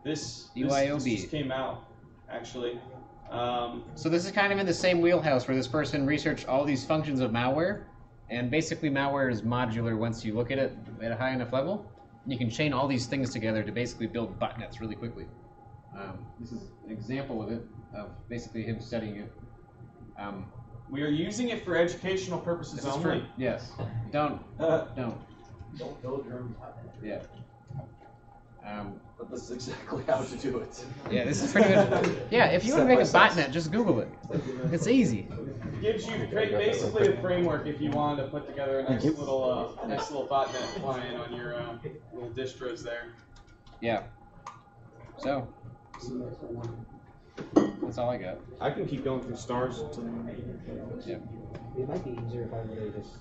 This just came out actually. So this is kind of in the same wheelhouse where this person researched all these functions of malware, and basically malware is modular once you look at it at a high enough level. you can chain all these things together to basically build botnets really quickly. This is an example of it, of basically him studying it. We are using it for educational purposes This is only. true. Yes. Don't. Don't build your own botnet. Yeah. But this is exactly how to do it. Yeah, this is pretty much. Yeah, if you want to make a botnet, just Google it. It's easy. It gives you basically a framework if you wanted to put together a nice little botnet client on your little distros there. Yeah. So. That's all I got. I can keep going through stars. Yeah. It might be easier if I really just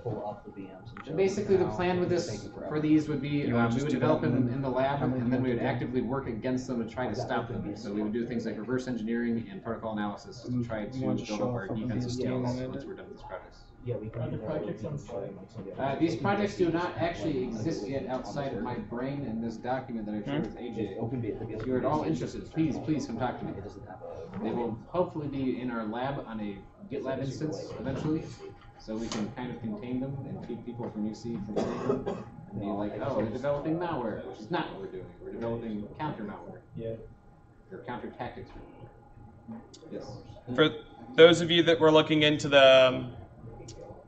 pull off the VMs. And Basically, the plan with this for these would be we would develop in the lab, and then we would actively work against them and try to stop them. So we would do things like reverse engineering and protocol analysis to try to build up our defensive skills once we're done with these projects. Yeah, we can do that. These projects do not actually exist yet outside of my brain in this document that I shared with AJ. If you're at all interested, please come talk to me. They will hopefully be in our lab on a GitLab instance eventually, so we can kind of contain them and keep people from UC from seeing them and be like, oh, they're developing malware, which is not what we're doing. We're developing counter malware. Yeah. Or counter tactics. Yes. For those of you that were looking into the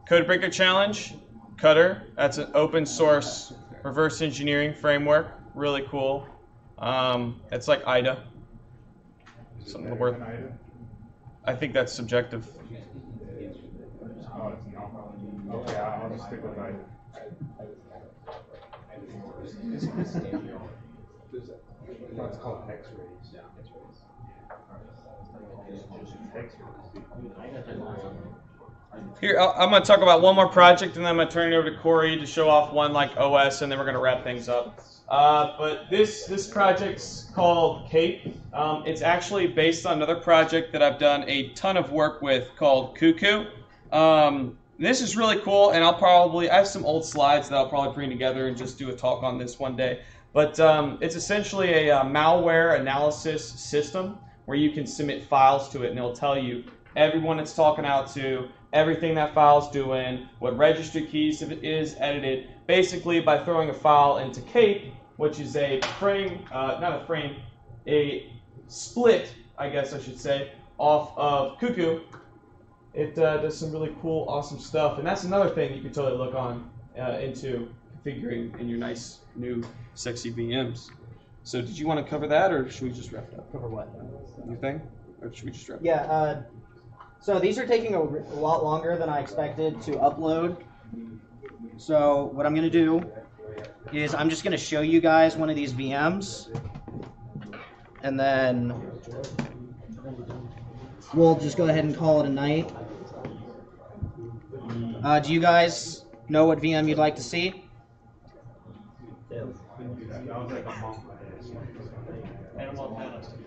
Codebreaker Challenge, Cutter, that's an open source reverse engineering framework. Really cool. It's like IDA. Something worth. I think that's subjective. Oh, it's not. Okay, I'll just stick with that. That's called X-rays. Here, I'm going to talk about one more project, and then I'm going to turn it over to Corey to show off one like OS, and then we're going to wrap things up. But this project's called Cape. It's actually based on another project that I've done a ton of work with called Cuckoo. This is really cool, and I have some old slides that I'll probably bring together and just do a talk on this one day. But it's essentially a malware analysis system where you can submit files to it, and it'll tell you everyone it's talking out to, everything that file's doing, what registry keys if it is edited. Basically, by throwing a file into Cape, which is a split, I guess I should say, off of Cuckoo, it does some really cool, awesome stuff. And that's another thing you can totally look on into configuring in your nice, new, sexy VMs. So did you want to cover that, or should we just wrap it up? Cover what? Your thing? Or should we just wrap it up? Yeah, so these are taking a lot longer than I expected to upload. So what I'm going to do is I'm just going to show you guys one of these VMs, and then we'll just go ahead and call it a night. Do you guys know what VM you'd like to see?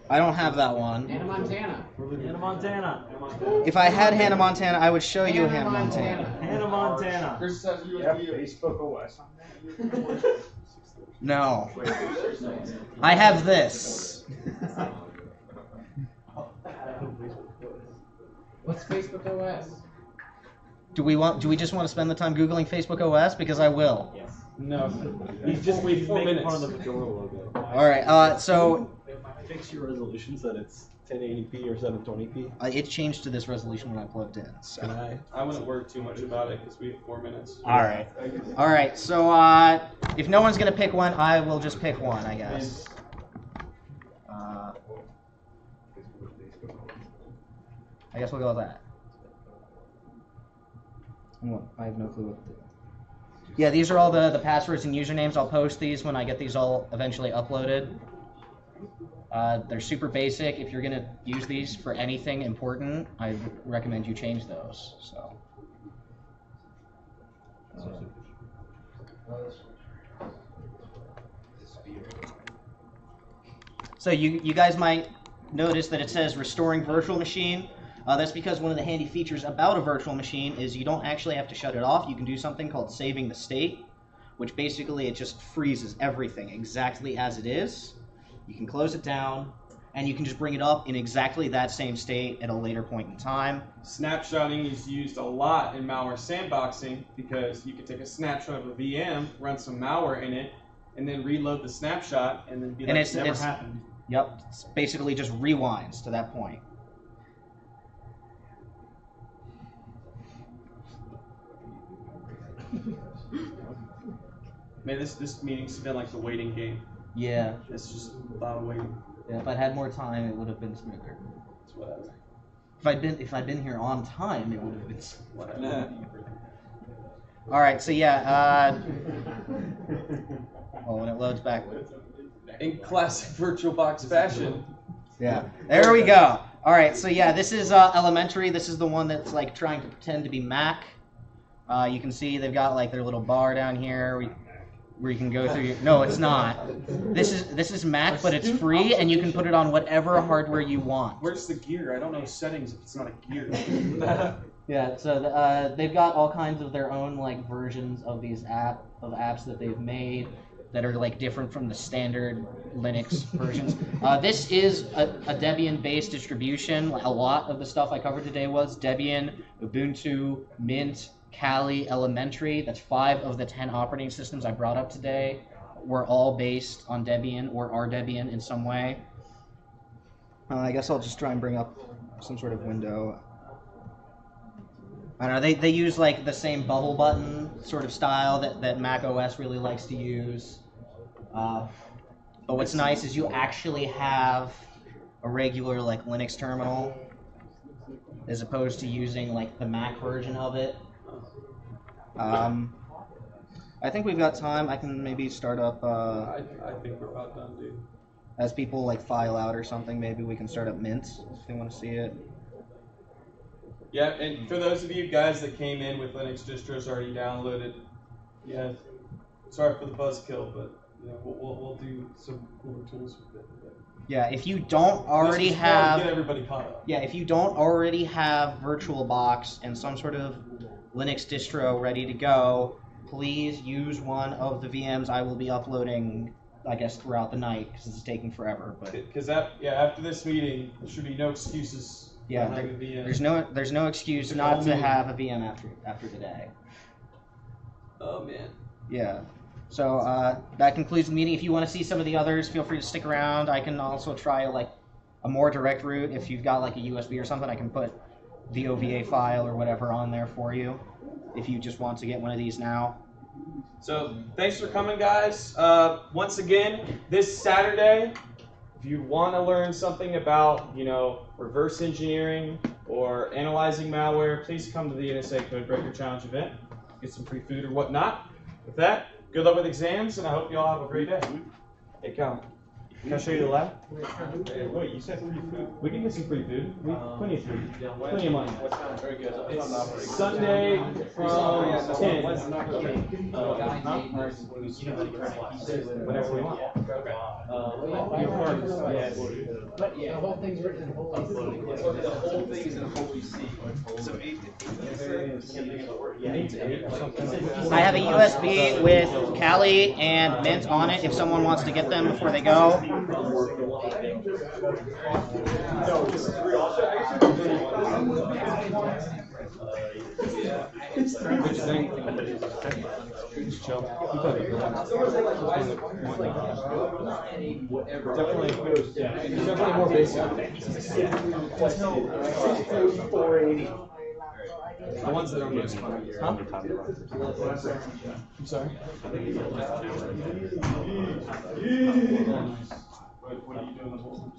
I don't have that one. Hannah Montana. Hannah Montana. If I had Hannah Montana, I would show you Hannah Montana. Hannah Montana. Facebook OS. No. I have this. What's Facebook OS? Do we just want to spend the time Googling Facebook OS? Because I will. Yes. No. He's just waiting 4 minutes. Fun of the Fedora logo. Alright, so Fix your resolution so that it's 1080p or 720p. it changed to this resolution when I plugged in. So. I wouldn't worry too much about it because we have 4 minutes. Alright. Alright, so if no one's going to pick one, I will just pick one, I guess. I guess we'll go with that. I have no clue what to do. Yeah, these are all the passwords and usernames. I'll post these when I get these all eventually uploaded. They're super basic. If you're going to use these for anything important, I recommend you change those. So you guys might notice that it says restoring virtual machine. That's because one of the handy features about a virtual machine is you don't actually have to shut it off. You can do something called saving the state, which basically it just freezes everything exactly as it is. You can close it down, and you can just bring it up in exactly that same state at a later point in time. Snapshotting is used a lot in malware sandboxing because you can take a snapshot of a VM, run some malware in it, and then reload the snapshot, and then be And like, it's- never it's- happened. Yep, it's basically just rewinds to that point. Man, this meeting's been like the waiting game. Yeah. It's just a lot of waiting. Yeah, if I'd had more time, it would have been smoother. It's whatever. If I'd been here on time, it would have been Whatever. All right, so yeah. Oh, when it loads back. In classic VirtualBox fashion. Yeah. There we go. All right, so yeah, this is elementary. This is the one that's like trying to pretend to be Mac. You can see they've got like their little bar down here where you can go through. No, it's not. This is Mac, but it's free, and you can put it on whatever hardware you want. Where's the gear? I don't know settings if it's not a gear. Yeah, so they've got all kinds of their own like versions of these apps that they've made that are like different from the standard Linux versions. This is a Debian-based distribution. A lot of the stuff I covered today was Debian, Ubuntu, Mint, Kali, Elementary. That's 5 of the 10 operating systems I brought up today were all based on Debian or are Debian in some way. I guess I'll just try and bring up some sort of window. I don't know, they use like the same bubble button sort of style that Mac OS really likes to use. But what's nice is you actually have a regular like Linux terminal as opposed to using like the Mac version of it. I think we've got time. I can maybe start up I think we're about done, dude. as people like file out or something. Maybe we can start up Mint if they want to see it. Yeah, and for those of you guys that came in with Linux distros already downloaded, yeah, sorry for the buzzkill, but yeah, we'll do some cooler tools with it. Yeah, if you don't already This is more to have, get everybody caught up. yeah, if you don't already have VirtualBox and some sort of Linux distro ready to go, please use one of the VMs I will be uploading, I guess, throughout the night because it's taking forever. But Because after this meeting, there should be no excuses. yeah, for having a VM. there's no excuse not to have a VM after today. Oh man. Yeah. So that concludes the meeting. If you want to see some of the others, feel free to stick around. I can also try like a more direct route. If you've got like a USB or something, I can put the OVA file or whatever on there for you. If you just want to get one of these now. So thanks for coming, guys. Once again, this Saturday, if you want to learn something about, reverse engineering or analyzing malware, please come to the NSA Codebreaker Challenge event. Get some free food or whatnot. With that, good luck with exams, and I hope you all have a great day. Hey, Cal, can I show you the lab? Wait, you said free food? We can get some free food. We plenty of food. Plenty of money. What time? Very good. It's Sunday from 10. Whatever we want. But yeah, the whole thing's written in whole. The whole thing is in Holy C. So I have a USB with Kali and Mint on it if someone wants to get them before they go. Definitely more basic. The ones that are most fun. Huh? I'm sorry? What are you doing?